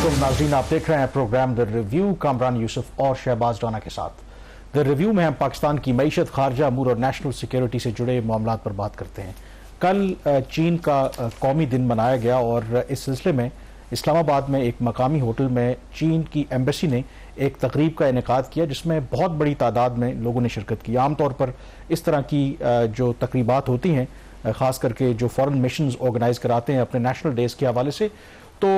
अस्सलामुअलैकुम नाज़रीन, आप देख रहे हैं program the review Kamran Yusuf और शहबाज राना के साथ। द रिव्यू में हम पाकिस्तान की मईशत, खारजा अमूर और नेशनल सिक्योरिटी से जुड़े मामलात पर बात करते हैं। कल चीन का कौमी दिन मनाया गया और इस सिलसिले में इस्लामाबाद में एक मकामी होटल में चीन की एम्बेसी ने एक तकरीब का इनेकाद किया जिसमें बहुत बड़ी तादाद में लोगों ने शिरकत की। आमतौर पर इस तरह की जो तकरीबात होती हैं, ख़ास करके जो फॉरेन मिशंस ऑर्गेनाइज कराते हैं अपने नेशनल डेज के हवाले से, तो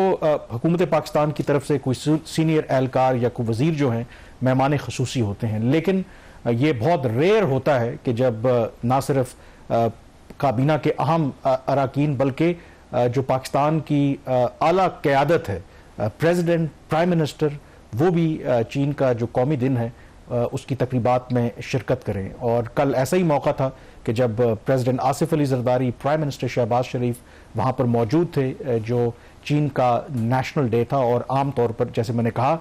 हुकूमत पाकिस्तान की तरफ से कोई सीनियर एहलकार या कोई वज़ीर जो हैं मेहमान खसूसी होते हैं। लेकिन ये बहुत रेयर होता है कि जब ना सिर्फ काबीना के अहम अराकीन बल्कि जो पाकिस्तान की आला क़यादत है, प्रेसिडेंट, प्राइम मिनिस्टर, वो भी चीन का जो कौमी दिन है उसकी तकरीबात में शिरकत करें। और कल ऐसा ही मौका था कि जब president Asif Ali Zardari, prime minister Shahbaz Sharif वहाँ पर मौजूद थे, जो चीन का नेशनल डे था। और आम तौर पर जैसे मैंने कहा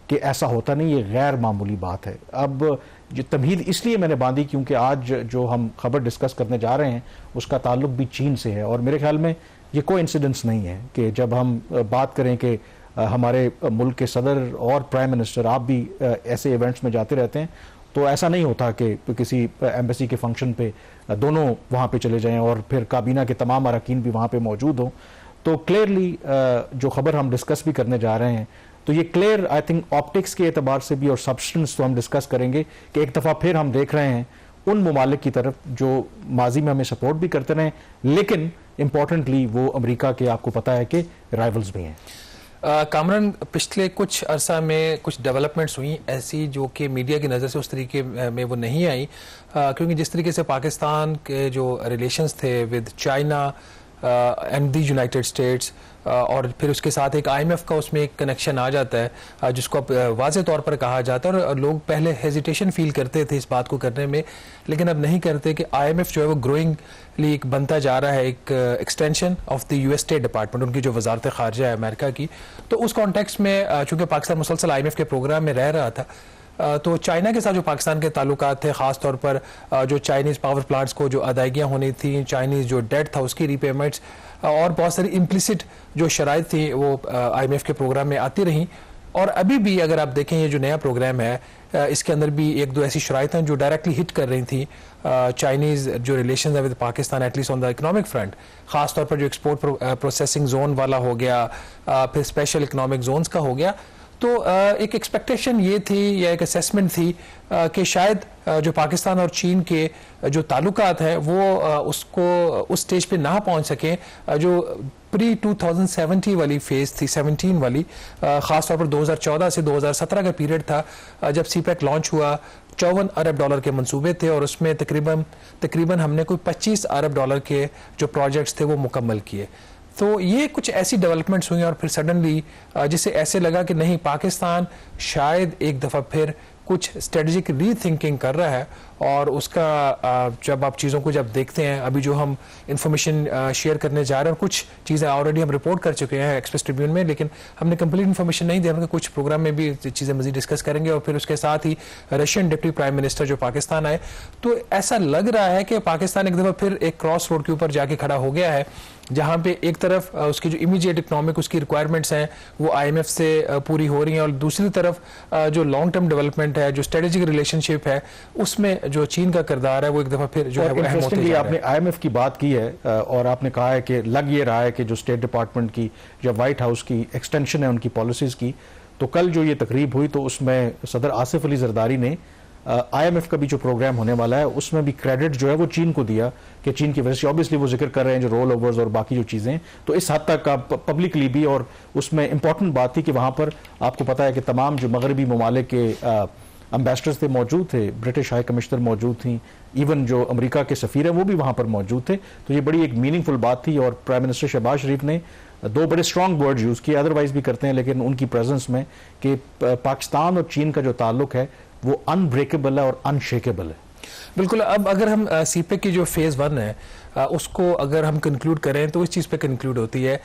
कि ऐसा होता नहीं, ये गैर मामूली बात है। अब जो तमहीद इसलिए मैंने बांधी क्योंकि आज जो हम खबर डिस्कस करने जा रहे हैं उसका ताल्लुक भी चीन से है। और मेरे ख्याल में ये कोई इंसिडेंस नहीं है कि जब हम बात करें कि हमारे मुल्क के सदर और प्राइम मिनिस्टर, आप भी ऐसे इवेंट्स में जाते रहते हैं, तो ऐसा नहीं होता कि किसी एम्बेसी के फंक्शन पे दोनों वहाँ पे चले जाएं और फिर काबीना के तमाम अरकान भी वहाँ पे मौजूद हों। तो क्लियरली जो खबर हम डिस्कस भी करने जा रहे हैं, तो ये क्लियर आई थिंक ऑप्टिक्स के एतबार से भी और सब्सटेंस तो हम डिस्कस करेंगे कि एक दफ़ा फिर हम देख रहे हैं उन ममालिक की तरफ जो माजी में हमें सपोर्ट भी करते रहे, लेकिन इंपॉर्टेंटली वो अमेरिका के, आपको पता है कि राइवल्स भी हैं। कामरान, पिछले कुछ अरसा में कुछ डेवलपमेंट्स हुई ऐसी जो कि मीडिया की नज़र से उस तरीके में वो नहीं आई, क्योंकि जिस तरीके से पाकिस्तान के जो रिलेशंस थे with China and the United states, और फिर उसके साथ एक IMF का उसमें एक कनेक्शन आ जाता है जिसको अब वाज़े तौर पर कहा जाता है। और लोग पहले हेजिटेशन फील करते थे इस बात को करने में, लेकिन अब नहीं करते कि IMF जो है वो ग्रोइंगली एक बनता जा रहा है, एक extension of the US state department, उनकी जो वजारत खारजा है अमेरिका की। तो उस कॉन्टेक्स्ट में चूँकि पाकिस्तान मुसलसल IMF के प्रोग्राम में रह रहा था, तो चाइना के साथ जो पाकिस्तान के ताल्लुकात थे, ख़ास तौर पर जो चाइनीज़ पावर प्लांट्स को जो अदायगियाँ होनी थी, चाइनीज़ जो डेट था उसकी रीपेमेंट्स और बहुत सारी इम्प्लिसिट जो शराइत थी वो IMF के प्रोग्राम में आती रहीं। और अभी भी अगर आप देखें ये जो नया प्रोग्राम है, इसके अंदर भी एक दो ऐसी शराइत हैं जो डायरेक्टली हिट कर रही थी चाइनीज़ जो रिलेशन है with Pakistan, at least on the economic front. ख़ास तौर पर जो एक्सपोर्ट प्रोसेसिंग जोन वाला हो गया, फिर स्पेशल इकोनॉमिक जोन्स का हो गया। तो एक एक्सपेक्टेशन ये थी या एक असेसमेंट थी कि शायद जो पाकिस्तान और चीन के जो ताल्लुकात हैं वो उसको उस स्टेज पे ना पहुंच सकें जो प्री 2070 वाली फेज़ थी, 17 वाली, ख़ास तौर पर 2014 से 2017 का पीरियड था जब CPEC लॉन्च हुआ। $54 अरब के मंसूबे थे और उसमें तकरीबन हमने कोई $25 अरब के जो प्रोजेक्ट्स थे वो मुकम्मल किए। तो ये कुछ ऐसी डेवलपमेंट्स हुई और फिर सडनली जिससे ऐसे लगा कि नहीं, पाकिस्तान शायद एक दफ़ा फिर कुछ स्ट्रेटजिक रीथिंकिंग कर रहा है। और उसका जब आप चीज़ों को जब देखते हैं, अभी जो हम इंफॉर्मेशन शेयर करने जा रहे हैं, और कुछ चीज़ें ऑलरेडी हम रिपोर्ट कर चुके हैं एक्सप्रेस ट्रिब्यून में, लेकिन हमने कंप्लीट इन्फॉर्मेशन नहीं दी, हम कुछ प्रोग्राम में भी चीज़ें मज़ीद डिस्कस करेंगे। और फिर उसके साथ ही रशियन डिप्टी प्राइम मिनिस्टर जो पाकिस्तान आए, तो ऐसा लग रहा है कि पाकिस्तान एक दफ़ा फिर एक क्रॉस रोड के ऊपर जाके खड़ा हो गया है, जहाँ पे एक तरफ उसकी जो इमीडिएट इकोनॉमिक उसकी रिक्वायरमेंट्स हैं वो IMF से पूरी हो रही हैं, और दूसरी तरफ जो लॉन्ग टर्म डेवलपमेंट है, जो स्ट्रेटेजिक रिलेशनशिप है, उसमें जो चीन का किरदार है वो एक दफ़ा फिर जो है वो अहम होते जा रहा है। आपने IMF की बात की है और आपने कहा है कि लग ये रहा है कि जो स्टेट डिपार्टमेंट की, जो व्हाइट हाउस की एक्सटेंशन है उनकी पॉलिसीज़ की, तो कल जो ये तकरीब हुई तो उसमें सदर आसिफ अली जरदारी ने IMF का भी जो प्रोग्राम होने वाला है उसमें भी क्रेडिट जो है वो चीन को दिया कि चीन की वजह से, ऑब्वियसली वो जिक्र कर रहे हैं जो रोल ओवर्स और बाकी जो चीज़ें, तो इस हद तक पब्लिकली भी। और उसमें इंपॉर्टेंट बात थी कि वहाँ पर आपको पता है कि तमाम जो मगरबी ममालिक के एम्बेसडर्स थे मौजूद थे, ब्रिटिश हाई कमिश्नर मौजूद थी, इवन जो अमेरिका के सफ़ीर हैं वो भी वहाँ पर मौजूद थे। तो ये बड़ी एक मीनिंगफुल बात थी। और प्राइम मिनिस्टर शहबाज शरीफ ने दो बड़े स्ट्रॉन्ग वर्ड यूज़ किए, अदरवाइज भी करते हैं, लेकिन उनकी प्रेजेंस में, कि पाकिस्तान और चीन का जो ताल्लुक है वो अनब्रेकेबल है और अनशेकेबल है। बिल्कुल। अब अगर हम CPEC की जो फेज़ 1 है उसको अगर हम कंक्लूड करें तो इस चीज़ पे कंक्लूड होती है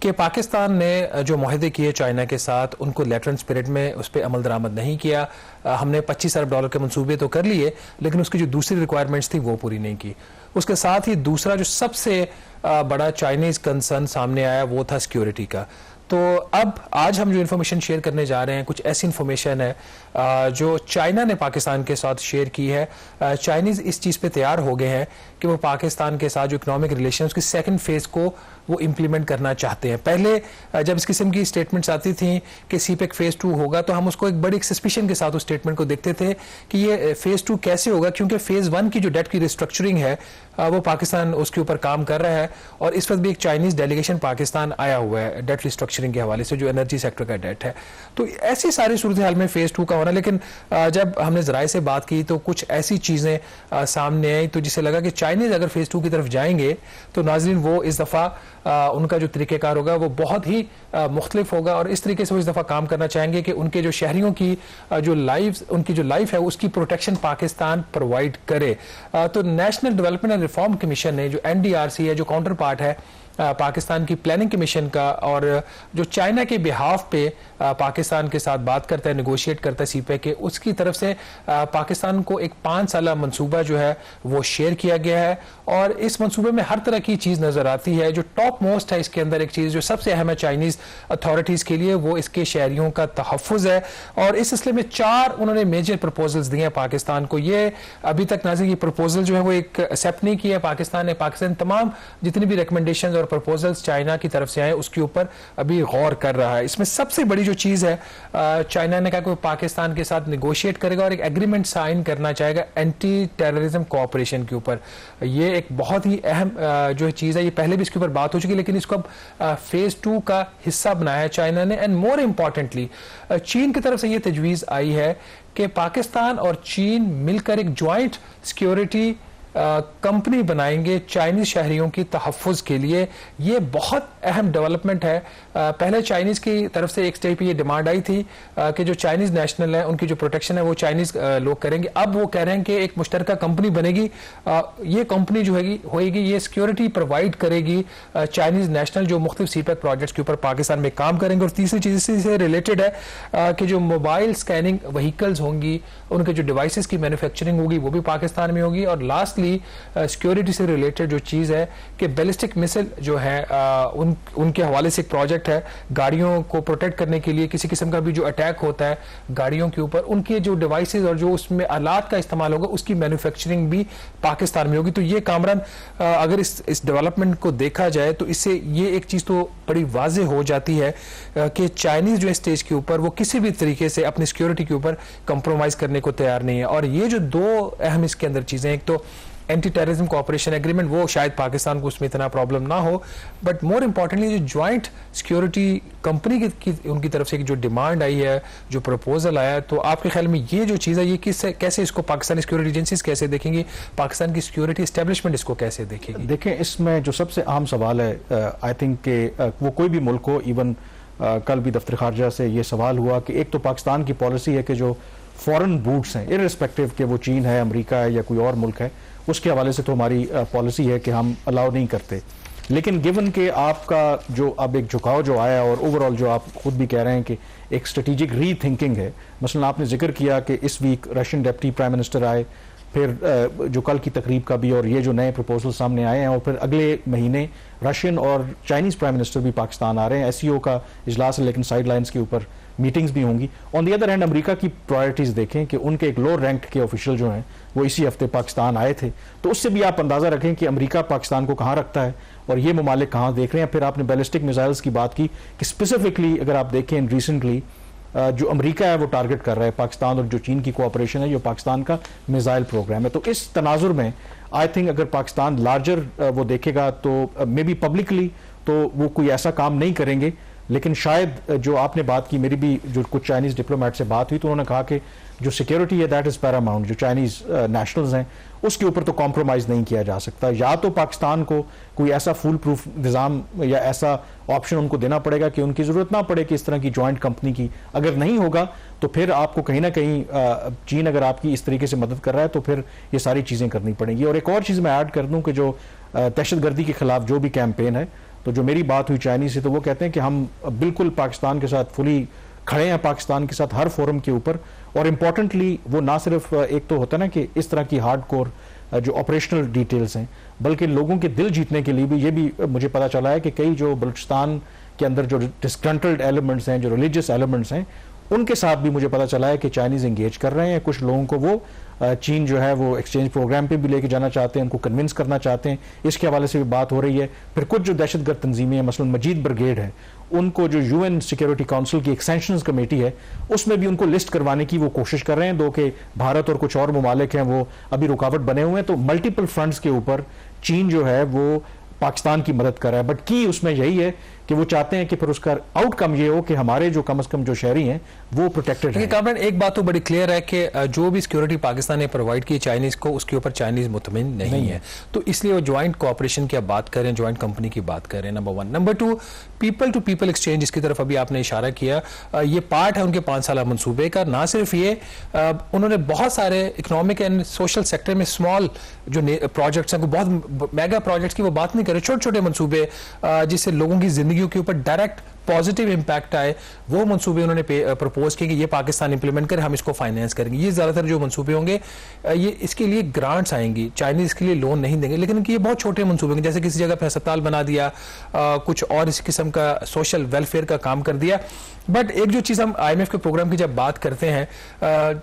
कि पाकिस्तान ने जो मुआहदे किए चाइना के साथ, उनको लेटर स्पिरिट में उस पर अमल दरामद नहीं किया। हमने $25 अरब के मंसूबे तो कर लिए, लेकिन उसकी जो दूसरी रिक्वायरमेंट्स थी वो पूरी नहीं की। उसके साथ ही दूसरा जो सबसे बड़ा चाइनीज़ कंसर्न सामने आया वो था सिक्योरिटी का। तो अब आज हम जो इन्फॉर्मेशन शेयर करने जा रहे हैं, कुछ ऐसी इन्फॉर्मेशन है जो चाइना ने पाकिस्तान के साथ शेयर की है। चाइनीज इस चीज़ पे तैयार हो गए हैं कि वो पाकिस्तान के साथ जो इकोनॉमिक रिलेशन उसकी सेकंड फेज को वो इम्प्लीमेंट करना चाहते हैं। पहले जब इस किस्म की स्टेटमेंट्स आती थी कि सीपेक फेज 2 होगा, तो हम उसको एक बड़ी सस्पिशन के साथ उस स्टेटमेंट को देखते थे कि ये फेज 2 कैसे होगा, क्योंकि फेज 1 की जो डेट की रिस्ट्रक्चरिंग है वो पाकिस्तान उसके ऊपर काम कर रहा है, और इस वक्त भी एक चाइनीज डेलीगेशन पाकिस्तान आया हुआ है डेट रिस्ट्रक्चरिंग के हवाले से, जो एनर्जी सेक्टर का डेट है। तो ऐसी सारी सूरत हाल में फेज 2 का होना, लेकिन जब हमने जराए से बात की तो कुछ ऐसी चीजें सामने आई तो जिससे लगा कि चाइनीज अगर फेज 2 की तरफ जाएंगे तो नाजरीन वो इस दफा उनका जो तरीक़ेकार होगा वो बहुत ही मुख्तलिफ होगा, और इस तरीके से वो इस दफ़ा काम करना चाहेंगे कि उनके जो शहरियों की उनकी जो लाइफ है उसकी प्रोटेक्शन पाकिस्तान प्रोवाइड करे। तो national development and reform commission ने, जो NDRC है, जो काउंटर पार्ट है पाकिस्तान की प्लानिंग कमीशन का, और जो चाइना के बिहाफ पे पाकिस्तान के साथ बात करता है, नेगोशिएट करता है सीपेक के, उसकी तरफ से पाकिस्तान को एक 5 साला मंसूबा जो है वो शेयर किया गया है, और इस मंसूबे में हर तरह की चीज़ नज़र आती है। जो टॉप मोस्ट है इसके अंदर एक चीज़ जो सबसे अहम है चाइनीज़ अथॉरिटीज़ के लिए, वो इसके शहरियों का तहफ़्फ़ुज़ है, और इस सिलसिले में 4 उन्होंने मेजर प्रपोजल्स दिए हैं पाकिस्तान को। ये अभी तक नाज़रीन ये प्रपोजल जो है वो एक एक्सेप्ट नहीं किया पाकिस्तान ने। पाकिस्तान तमाम जितनी भी रिकमेंडेशन और प्रपोजल्स चाइना की तरफ से आए उसके ऊपर अभी गौर कर रहा है। इसमें सबसे बड़ी जो चीज़ है, चाइना ने कहा कि वो पाकिस्तान के साथ निगोशिएट करेगा और एक एग्रीमेंट साइन करना चाहेगा एंटी टेररिज्म कोऑपरेशन के ऊपर। ये एक बहुत ही अहम जो चीज़ है, ये पहले भी इसके ऊपर बात हो चुकी है, लेकिन इसको अब फेज 2 का हिस्सा बनाया है चाइना ने। एंड मोर इंपॉर्टेंटली चीन की तरफ से ये तजवीज़ आई है कि पाकिस्तान और चीन मिलकर एक ज्वाइंट सिक्योरिटी कंपनी बनाएंगे चाइनीज शहरियों की तहफ़्फ़ुज़ के लिए। ये बहुत अहम डेवलपमेंट है। पहले चाइनीज की तरफ से एक स्टेज पे ये डिमांड आई थी कि जो चाइनीज नेशनल है उनकी जो प्रोटेक्शन है वो चाइनीज लोग करेंगे। अब वो कह रहे हैं कि एक मुश्तरका कंपनी बनेगी, ये कंपनी जो होएगी ये सिक्योरिटी प्रोवाइड करेगी चाइनीज नेशनल जो मुख्तलिफ सीपेक प्रोजेक्ट्स के ऊपर पाकिस्तान में काम करेंगे। और तीसरी चीज से रिलेटेड है कि जो मोबाइल स्कैनिंग व्हीकल्स होंगी, उनके जो डिवाइसेस की मैन्युफैक्चरिंग होगी वो भी पाकिस्तान में होगी। और लास्ट सिक्योरिटी से रिलेटेड जो चीज है कि बैलिस्टिक मिसाइल जो है उनके हवाले से एक प्रोजेक्ट है, गाड़ियों को प्रोटेक्ट करने के लिए किसी किस्म का भी जो अटैक होता है गाड़ियों के ऊपर, उनके जो डिवाइसेस और जो उसमें आलात का इस्तेमाल होगा उसकी मैन्युफैक्चरिंग भी पाकिस्तान में होगी। तो ये कामरान अगर इस डेवलपमेंट को देखा जाए तो इससे ये एक चीज तो बड़ी वाज़ेह हो जाती है कि चाइनीज जो स्टेज के ऊपर वो किसी भी तरीके से अपनी सिक्योरिटी के ऊपर कंप्रोमाइज करने को तैयार नहीं है। और ये जो 2 अहम इसके अंदर चीजें, एक तो एंटी टेररिज्म कोऑपरेशन एग्रीमेंट, वो शायद पाकिस्तान को उसमें इतना प्रॉब्लम ना हो, बट मोर इंपॉर्टेंटली जो ज्वाइंट सिक्योरिटी कंपनी की उनकी तरफ से जो डिमांड आई है, जो प्रपोजल आया है, तो आपके ख्याल में ये जो चीज़ है ये कैसे इसको पाकिस्तानी सिक्योरिटी एजेंसीज कैसे देखेंगी, पाकिस्तान की सिक्योरिटी एस्टेब्लिशमेंट इसको कैसे देखेगी? देखें, इसमें जो सबसे अहम सवाल है, आई थिंक कि वो कोई भी मुल्क हो, इवन कल भी दफ्तर खारजा से ये सवाल हुआ कि एक तो पाकिस्तान की पॉलिसी है कि जो फॉरेन बूट्स हैं, इररिस्पेक्टिव कि वो चीन है, अमेरिका है या कोई और मुल्क है, उसके हवाले से तो हमारी पॉलिसी है कि हम अलाउ नहीं करते। लेकिन गिवन कि आपका जो अब एक झुकाव जो आया और ओवरऑल जो आप खुद भी कह रहे हैं कि एक स्ट्रेटेजिक री थिंकिंग है, मसलन आपने जिक्र किया कि इस week Russian deputy prime minister आए, फिर जो कल की तकरीब का भी और ये जो नए प्रपोजल सामने आए हैं, और फिर अगले महीने रशियन और चाइनीज प्राइम मिनिस्टर भी पाकिस्तान आ रहे हैं। SCO का इजलास है लेकिन साइड लाइन्स के ऊपर मीटिंग्स भी होंगी। On the other hand America की प्रायोरिटीज देखें कि उनके एक लोअर रैंक के ऑफिशियल जो हैं वो इसी हफ्ते पाकिस्तान आए थे, तो उससे भी आप अंदाजा रखें कि अमेरिका पाकिस्तान को कहाँ रखता है और ये ममालिक कहाँ देख रहे हैं। फिर आपने बैलिस्टिक मिसाइल्स की बात की कि स्पेसिफिकली अगर आप देखें रिसेंटली जो अमेरिका है वो टारगेट कर रहा है पाकिस्तान, और जो चीन की कोऑपरेशन है जो पाकिस्तान का मिसाइल प्रोग्राम है। तो इस तनाजुर में आई थिंक अगर पाकिस्तान लार्जर वो देखेगा तो मे बी पब्लिकली तो वो कोई ऐसा काम नहीं करेंगे, लेकिन शायद जो आपने बात की, मेरी भी जो कुछ चाइनीज डिप्लोमेट से बात हुई तो उन्होंने कहा कि जो सिक्योरिटी है दैट इज पैरामाउंट, जो चाइनीज नेशनल्स हैं उसके ऊपर तो कॉम्प्रोमाइज नहीं किया जा सकता। या तो पाकिस्तान को कोई ऐसा फुल प्रूफ निज़ाम या ऐसा ऑप्शन उनको देना पड़ेगा कि उनकी जरूरत ना पड़े कि इस तरह की जॉइंट कंपनी की, अगर नहीं होगा तो फिर आपको कहीं ना कहीं चीन अगर आपकी इस तरीके से मदद कर रहा है तो फिर ये सारी चीजें करनी पड़ेंगी। और एक और चीज मैं ऐड कर दूं कि जो दहशतगर्दी के खिलाफ जो भी कैंपेन है, तो जो मेरी बात हुई चाइनीज से तो वो कहते हैं कि हम बिल्कुल पाकिस्तान के साथ फुली खड़े हैं, पाकिस्तान के साथ हर फोरम के ऊपर। और इम्पोर्टेंटली वो ना सिर्फ एक तो होता है ना कि इस तरह की हार्डकोर जो ऑपरेशनल डिटेल्स हैं, बल्कि लोगों के दिल जीतने के लिए भी, ये भी मुझे पता चला है कि कई जो बलूचिस्तान के अंदर जो डिस्ग्रंटल्ड एलिमेंट्स हैं, जो रिलीजियस एलिमेंट्स हैं, उनके साथ भी मुझे पता चला है कि चाइनीज एंगेज कर रहे हैं। कुछ लोगों को वो चीन जो है वो एक्सचेंज प्रोग्राम पे भी लेके जाना चाहते हैं, उनको कन्विंस करना चाहते हैं, इसके हवाले से भी बात हो रही है। फिर कुछ जो दहशतगर्द तंजीमें हैं, मसलन मजीद ब्रिगेड है, उनको जो यूएन सिक्योरिटी काउंसिल की एक सैंक्शंस कमेटी है उसमें भी उनको लिस्ट करवाने की वो कोशिश कर रहे हैं, दो कि भारत और कुछ और ममालिक हैं वो अभी रुकावट बने हुए हैं। तो मल्टीपल फ्रंट्स के ऊपर चीन जो है वो पाकिस्तान की मदद कर रहा है, बट की उसमें यही है कि वो चाहते हैं कि फिर उसका आउटकम ये हो कि हमारे जो कम से कम जो शहरी हैं वो प्रोटेक्टेड हैं। कामरान, एक बात तो बड़ी क्लियर है कि जो भी सिक्योरिटी पाकिस्तान ने प्रोवाइड की चाइनीज को, उसके ऊपर चाइनीज मुतमिन नहीं है, तो इसलिए वो ज्वाइंट कोऑपरेशन की बात कर रहे हैं, ज्वाइंट कंपनी की बात कर रहे हैं, number one. Number two, people to people exchange, इसकी तरफ अभी आपने इशारा किया, ये पार्ट है उनके 5 साल मंसूबे का। ना सिर्फ ये, उन्होंने बहुत सारे इकोनॉमिक एंड सोशल सेक्टर में स्मॉल जो प्रोजेक्ट्स हैं, बहुत मेगा प्रोजेक्ट्स की वो बात नहीं करे, छोटे छोटे मंसूबे जिससे लोगों की जिंदगी के ऊपर डायरेक्ट पॉजिटिव इंपैक्ट आए, वो मंसूबे उन्होंने प्रपोज किए कि ये पाकिस्तान इंप्लीमेंट करे, हम इसको फाइनेंस करेंगे। ये ज्यादातर जो मंसूबे होंगे ये इसके लिए ग्रांट्स आएंगी, चाइनीज इसके लिए लोन नहीं देंगे, लेकिन ये बहुत छोटे मंसूबे होंगे, जैसे किसी जगह पे अस्पताल बना दिया, कुछ और इस किस्म का सोशल वेलफेयर का काम कर दिया। बट एक जो चीज हम IMF के प्रोग्राम की जब बात करते हैं,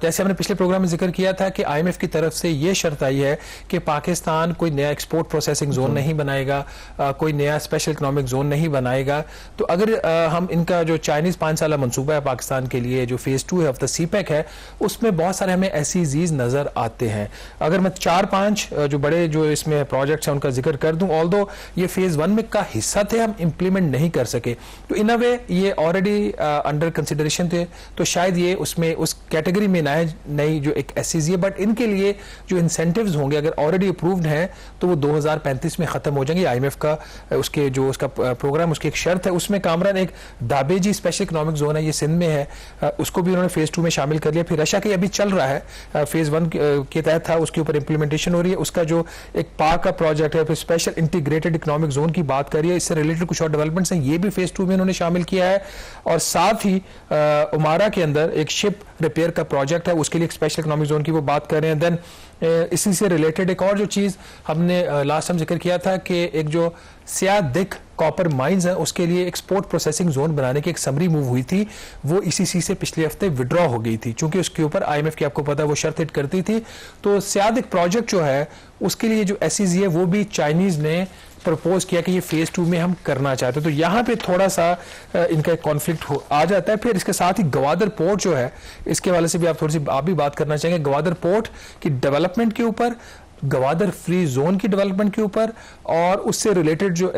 जैसे हमने पिछले प्रोग्राम में जिक्र किया था कि IMF की तरफ से ये शर्त आई है कि पाकिस्तान कोई नया एक्सपोर्ट प्रोसेसिंग जोन नहीं बनाएगा, कोई नया स्पेशल इकोनॉमिक जोन नहीं बनाएगा। तो अगर हम इनका जो चाइनीज 5 साल मंसूबा है पाकिस्तान के लिए, जो फेज 2 है ऑफ द CPEC है, उसमें बहुत सारे हमें SEZs नजर आते हैं। अगर मैं 4-5 जो बड़े जो इसमें प्रोजेक्ट्स हैं उनका जिक्र कर दूं, ऑल्दो ये फेज 1 में का हिस्सा थे, हम इंप्लीमेंट नहीं कर सके, तो इन अ वे ये ऑलरेडी अंडर कंसिडरेशन थे, तो शायद ये उसमें उस कैटेगरी में नई जो एक SEZ है। बट इनके लिए जो इंसेंटिव्स होंगे अगर ऑलरेडी अप्रूव्ड हैं तो वो 2035 में खत्म हो जाएंगे। IMF का उसके जो उसका प्रोग्राम, उसकी एक शर्त है, उसमें कामरान एक दाबेजी स्पेशल इकोनॉमिक जोन है, ये सिंध में है, उसको भी उन्होंने फेज 2 में शामिल कर लिया। फिर रशिया के अभी चल रहा है, फेज 1 के तहत था, उसके ऊपर इंप्लीमेंटेशन हो रही है। उसका जो एक पाक का प्रोजेक्ट है, फिर स्पेशल इंटीग्रेटेड इकोनॉमिक जोन की बात करिए, इससे रिलेटेड कुछ और डेवलपमेंट्स हैं, ये भी फेज 2 में उन्होंने शामिल किया है। और साथ ही उमारा के अंदर एक शिप रिपेयर का प्रोजेक्ट है, उसके लिए एक स्पेशल इकोनॉमिक जोन की वो बात कर रहे हैं। देन इसी से रिलेटेड एक और जो चीज हमने लास्ट टाइम जिक्र किया था कि एक जो सियादिक कॉपर माइंस है, उसके लिए एक्सपोर्ट प्रोसेसिंग जोन बनाने की एक समरी मूव हुई थी, वो ICC से पिछले हफ्ते विड्रॉ हो गई थी, क्योंकि उसके ऊपर IMF की आपको पता है वो शर्त हिट करती थी। तो सियादिक प्रोजेक्ट जो है उसके लिए जो SEZ है वो भी चाइनीज ने प्रपोज किया कि ये फेज 2 में हम करना चाहते हैं। तो यहाँ पे थोड़ा सा इनका कॉन्फ्लिक्ट आ जाता है। फिर इसके साथ ही गवादर पोर्ट जो है, इसके वाले से भी आप भी बात करना चाहेंगे, गवादर पोर्ट की डेवलपमेंट के ऊपर, गवादर फ्री जोन की डेवलपमेंट के ऊपर, और उससे रिलेटेड जो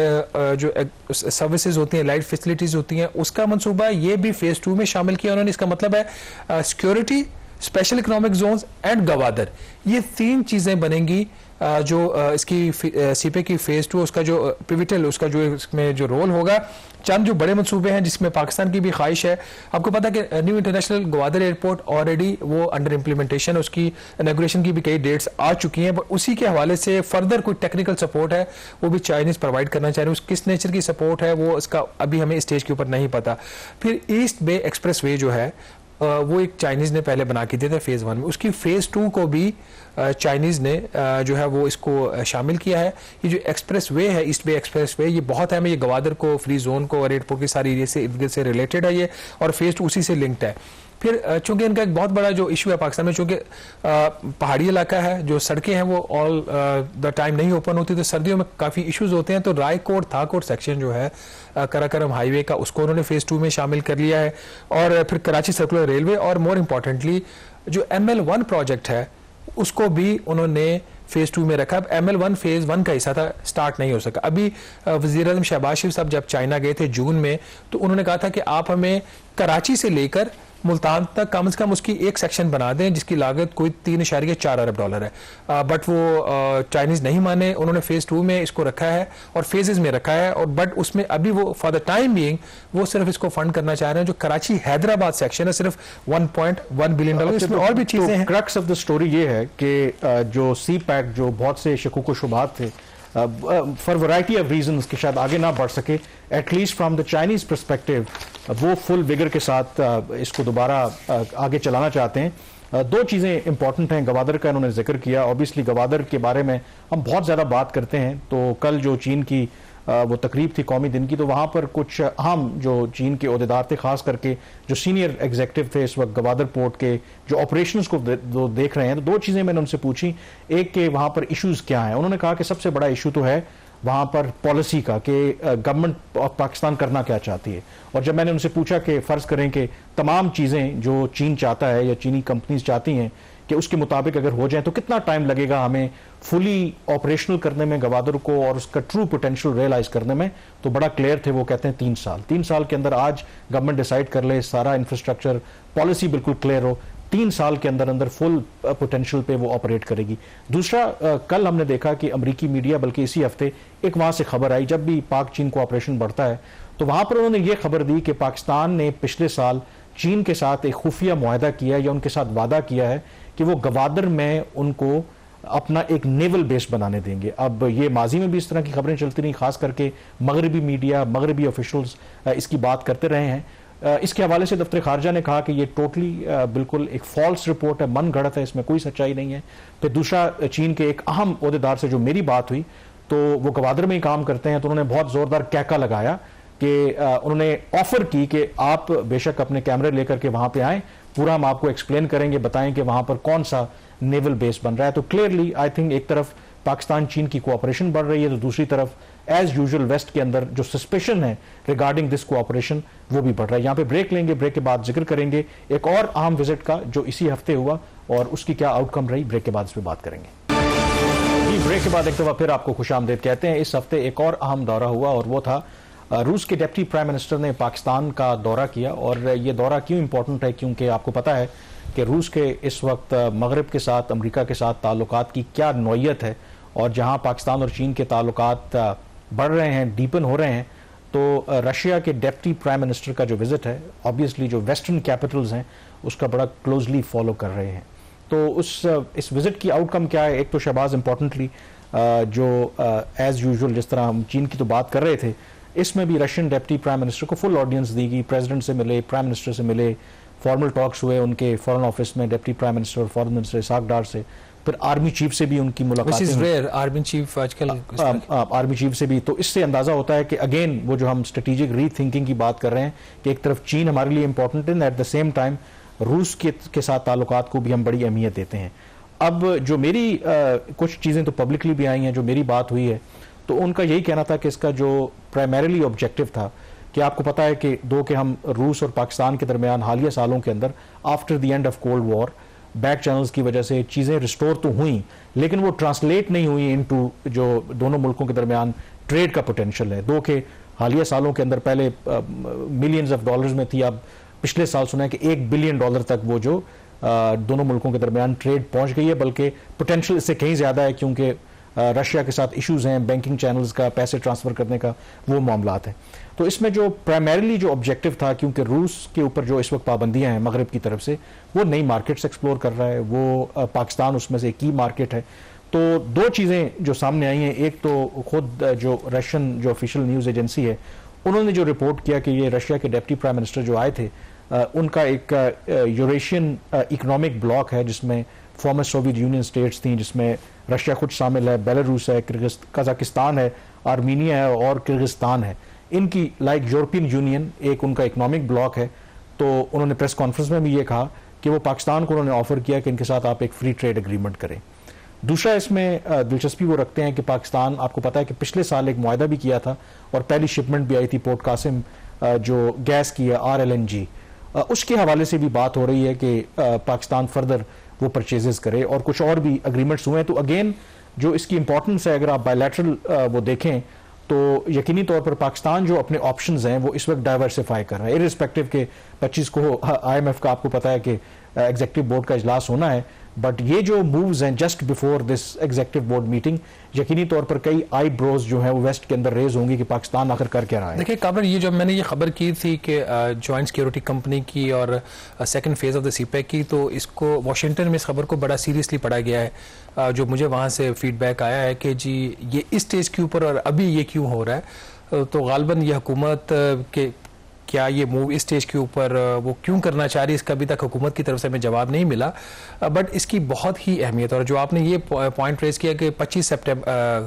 सर्विसेज होती हैं, लाइट फैसिलिटीज होती हैं, उसका मंसूबा ये भी फेज 2 में शामिल किया उन्होंने। इसका मतलब है security, special economic zones and Gwadar, ये 3 चीजें बनेंगी जो इसकी CPEC की फेज 2 उसका जो पिविटल, उसका जो इसमें जो रोल होगा। चंद जो बड़े मंसूबे हैं जिसमें पाकिस्तान की भी ख्वाहिश है, आपको पता है कि new international Gwadar airport already वो अंडर इंप्लीमेंटेशन, उसकी इनॉग्रेशन की भी कई डेट्स आ चुकी हैं, बट उसी के हवाले से फर्दर कोई टेक्निकल सपोर्ट है वो भी चाइनीज प्रोवाइड करना चाह रहे हैं। किस नेचर की सपोर्ट है वो इसका अभी हमें स्टेज के ऊपर नहीं पता। फिर ईस्ट बे एक्सप्रेस वे जो है वो एक चाइनीज ने पहले बना के दिए थे फेज 1 में, उसकी फेज 2 को भी चाइनीज ने जो है वो इसको शामिल किया है। ये जो एक्सप्रेस वे है, ईस्ट बे एक्सप्रेस वे, ये बहुत है, ये गवादर को, फ्री जोन को और एयरपोर्ट की सारी एरिया से इर्द गिर्द से रिलेटेड है ये, और फेज 2 उसी से लिंक्ड है। फिर चूंकि इनका एक बहुत बड़ा जो इशू है पाकिस्तान में, चूंकि पहाड़ी इलाका है, जो सड़कें हैं वो ऑल द टाइम नहीं ओपन होती, तो सर्दियों में काफ़ी इश्यूज होते हैं। तो रायकोट थाकोट सेक्शन जो है कराकरम हाईवे का, उसको उन्होंने फेज 2 में शामिल कर लिया है। और फिर कराची सर्कुलर रेलवे, और मोर इम्पॉर्टेंटली जो ML1 प्रोजेक्ट है उसको भी उन्होंने फेज 2 में रखा। अब ML1 फेज 1 का हिस्सा था, स्टार्ट नहीं हो सका। अभी वजीर आज़म शहबाज शरीफ साहब जब चाइना गए थे जून में, तो उन्होंने कहा था कि आप हमें कराची से लेकर मुल्तान तक कम से कम उसकी एक सेक्शन बना दें जिसकी लागत कोई $3.4 अरब है। बट वो चाइनीज नहीं माने, उन्होंने फेज 2 में इसको रखा है और फेजेस में रखा है। और बट उसमें अभी वो फॉर द टाइम बीइंग वो सिर्फ इसको फंड करना चाह रहे हैं। जो कराची हैदराबाद सेक्शन है सिर्फ $1.1 बिलियन, इसमें और भी चीजें हैं। क्रक्स ऑफ द स्टोरी ये है कि जो CPEC जो बहुत से शकुक व शुबात थे, फॉर वैरायटी ऑफ रीजंस कि शायद आगे ना बढ़ सके, at least from the Chinese perspective वो फुल विगर के साथ इसको दोबारा आगे चलाना चाहते हैं। 2 चीज़ें इंपॉर्टेंट हैं। गवादर का इन्होंने जिक्र किया, ऑब्वियसली गवादर के बारे में हम बहुत ज़्यादा बात करते हैं। तो कल जो चीन की वो तकरीब थी कौमी दिन की, तो वहाँ पर कुछ अहम जो चीन के ओहदेदार थे, खास करके जो सीनियर एग्जीक्यूटिव थे इस वक्त गवादर पोर्ट के, जो ऑपरेशंस को देख रहे हैं, तो दो चीज़ें मैंने उनसे पूछी। एक कि वहाँ पर इश्यूज़ क्या हैं। उन्होंने कहा कि सबसे बड़ा इशू तो है वहाँ पर पॉलिसी का, कि गवर्नमेंट ऑफ पाकिस्तान करना क्या चाहती है। और जब मैंने उनसे पूछा कि फ़र्ज़ करें कि तमाम चीज़ें जो चीन चाहता है या चीनी कंपनीज चाहती हैं कि उसके मुताबिक अगर हो जाए तो कितना टाइम लगेगा हमें फुली ऑपरेशनल करने में गवादर को और उसका ट्रू पोटेंशियल रियलाइज करने में, तो बड़ा क्लियर थे। वो कहते हैं 3 साल। 3 साल के अंदर आज गवर्नमेंट डिसाइड कर ले, सारा इंफ्रास्ट्रक्चर पॉलिसी बिल्कुल क्लियर हो, 3 साल के अंदर अंदर फुल पोटेंशियल पे वो ऑपरेट करेगी। दूसरा, कल हमने देखा कि अमेरिकी मीडिया, बल्कि इसी हफ्ते एक वहां से खबर आई, जब भी पाक चीन कोऑपरेशन बढ़ता है तो वहां पर उन्होंने ये खबर दी कि पाकिस्तान ने पिछले साल चीन के साथ एक खुफिया मुआहदा किया या उनके साथ वादा किया है कि वो गवादर में उनको अपना एक नेवल बेस बनाने देंगे। अब ये माजी में भी इस तरह की खबरें चलती रही, खास करके मगरबी मीडिया, मगरबी ऑफिशियल्स इसकी बात करते रहे हैं। इसके हवाले से दफ्तर खारजा ने कहा कि ये टोटली बिल्कुल एक फॉल्स रिपोर्ट है, मन गढ़ंत है, इसमें कोई सच्चाई नहीं है। फिर दूसरा, चीन के एक अहम ओहदेदार से जो मेरी बात हुई, तो वो गवादर में ही काम करते हैं, तो उन्होंने बहुत जोरदार कहका लगाया कि उन्होंने ऑफर की कि आप बेशक अपने कैमरे लेकर के वहां पे आएं, पूरा हम आपको एक्सप्लेन करेंगे, बताएं कि वहां पर कौन सा नेवल बेस बन रहा है। तो क्लियरली आई थिंक एक तरफ पाकिस्तान चीन की कोऑपरेशन बढ़ रही है, तो दूसरी तरफ एज यूजुअल वेस्ट के अंदर जो सस्पेशन है रिगार्डिंग दिस कोऑपरेशन वो भी बढ़ रहा है। यहाँ पे ब्रेक लेंगे, ब्रेक के बाद जिक्र करेंगे एक और अहम विजिट का जो इसी हफ्ते हुआ और उसकी क्या आउटकम रही। ब्रेक के बाद इस पर बात करेंगे। ब्रेक के बाद एक दफा फिर आपको खुशामदीद कहते हैं। इस हफ्ते एक और अहम दौरा हुआ और वो था रूस के डिप्टी प्राइम मिनिस्टर ने पाकिस्तान का दौरा किया। और ये दौरा क्यों इंपॉर्टेंट है, क्योंकि आपको पता है कि रूस के इस वक्त मगरब के साथ, अमेरिका के साथ ताल्लुकात की क्या नौयत है, और जहां पाकिस्तान और चीन के ताल्लुकात बढ़ रहे हैं, डीपन हो रहे हैं, तो रशिया के डिप्टी प्राइम मिनिस्टर का जो विजिट है, ऑब्वियसली जो वेस्टर्न कैपिटल्स हैं उसका बड़ा क्लोजली फॉलो कर रहे हैं। तो इस विजिट की आउटकम क्या है? एक तो शहबाज इंपॉर्टेंटली जो एज यूजुअल जिस तरह हम चीन की तो बात कर रहे थे, इसमें भी रशियन डिप्टी प्राइम मिनिस्टर को फुल ऑडियंस दी गई। प्रेसिडेंट से मिले, प्राइम मिनिस्टर से मिले, फॉर्मल टॉक्स हुए उनके फॉरेन ऑफिस में डिप्टी प्राइम मिनिस्टर और फॉरेन मिनिस्टर इसाक डार से। फिर आर्मी चीफ से भी उनकी मुलाकात, आर्मी चीफ आजकल आर्मी चीफ से भी। तो इससे अंदाजा होता है कि अगेन वो जो हम स्ट्रेटेजिक री थिंकिंग की बात कर रहे हैं कि एक तरफ चीन हमारे लिए इंपॉर्टेंट है, एट द सेम टाइम रूस के साथ ताल्लुकात को भी हम बड़ी अहमियत देते हैं। अब जो मेरी कुछ चीज़ें तो पब्लिकली भी आई हैं, जो मेरी बात हुई है, तो उनका यही कहना था कि इसका जो प्राइमरीली ऑब्जेक्टिव था कि आपको पता है कि हम रूस और पाकिस्तान के दरमियान हालिया सालों के अंदर after the end of cold war back channels की वजह से चीज़ें रिस्टोर तो हुई, लेकिन वो ट्रांसलेट नहीं हुई इनटू जो दोनों मुल्कों के दरमियान ट्रेड का पोटेंशियल है। दो के हालिया सालों के अंदर पहले मिलियंस ऑफ डॉलर्स में थी, अब पिछले साल सुना है कि $1 बिलियन तक वो जो दोनों मुल्कों के दरमियान ट्रेड पहुंच गई है, बल्कि पोटेंशियल इससे कहीं ज़्यादा है, क्योंकि रशिया के साथ इश्यूज हैं, बैंकिंग चैनल्स का, पैसे ट्रांसफ़र करने का, वो मामलात हैं। तो इसमें जो प्राइमरीली जो ऑब्जेक्टिव था, क्योंकि रूस के ऊपर जो इस वक्त पाबंदियां हैं मगरब की तरफ से, वो नई मार्केट्स एक्सप्लोर कर रहा है, वो पाकिस्तान उसमें से की मार्केट है। तो दो चीज़ें जो सामने आई हैं, एक तो खुद जो रशियन जो ऑफिशियल न्यूज़ एजेंसी है, उन्होंने जो रिपोर्ट किया कि ये रशिया के डिप्टी प्राइम मिनिस्टर जो आए थे, उनका एक यूरेशियन इकोनॉमिक ब्लॉक है जिसमें फॉर्मर सोवियत यूनियन स्टेट्स थी, जिसमें रशिया खुद शामिल है, बेलारूस है, कजाकिस्तान है, आर्मीनिया है और किर्गिस्तान है। इनकी लाइक यूरोपियन यूनियन एक उनका इकोनॉमिक ब्लॉक है। तो उन्होंने प्रेस कॉन्फ्रेंस में भी ये कहा कि वो पाकिस्तान को उन्होंने ऑफर किया कि इनके साथ आप एक फ्री ट्रेड एग्रीमेंट करें। दूसरा इसमें दिलचस्पी वो रखते हैं कि पाकिस्तान, आपको पता है कि पिछले साल एक मुआहदा भी किया था और पहली शिपमेंट भी आई थी पोर्ट कासिम जो गैस की है RLNG, उसके हवाले से भी बात हो रही है कि पाकिस्तान फर्दर वो परचेजेस करे और कुछ और भी एग्रीमेंट्स हुए हैं। तो अगेन जो इसकी इंपॉर्टेंस है, अगर आप बायलैटरल वो देखें तो यकीनी तौर पर पाकिस्तान जो अपने ऑप्शंस हैं वो इस वक्त डाइवर्सिफाई कर रहा है, इरिस्पेक्टिव के 25 को IMF का आपको पता है कि एग्जीक्यूटिव बोर्ड का इजलास होना है, बट ये जो मूव्स हैं just before this executive board meeting, यकीनी तौर पर कई आई ब्रोज जो है वो वेस्ट के अंदर रेज होंगी कि पाकिस्तान आखिर कर क्या रहा है। देखिए कामरान, ये जो मैंने ये खबर की थी कि जॉइंट सिक्योरिटी कंपनी की और second phase of the CPEC की, तो इसको वाशिंगटन में इस खबर को बड़ा सीरियसली पढ़ा गया है। जो मुझे वहाँ से फीडबैक आया है कि जी ये इस स्टेज के ऊपर और अभी ये क्यों हो रहा है, तो गालबन ये हुकूमत क्या ये मूव इस स्टेज के ऊपर वो क्यों करना चाह रही है, इसका अभी तक हुकूमत की तरफ से हमें जवाब नहीं मिला, बट इसकी बहुत ही अहमियत। और जो आपने ये पॉइंट रेज किया कि 25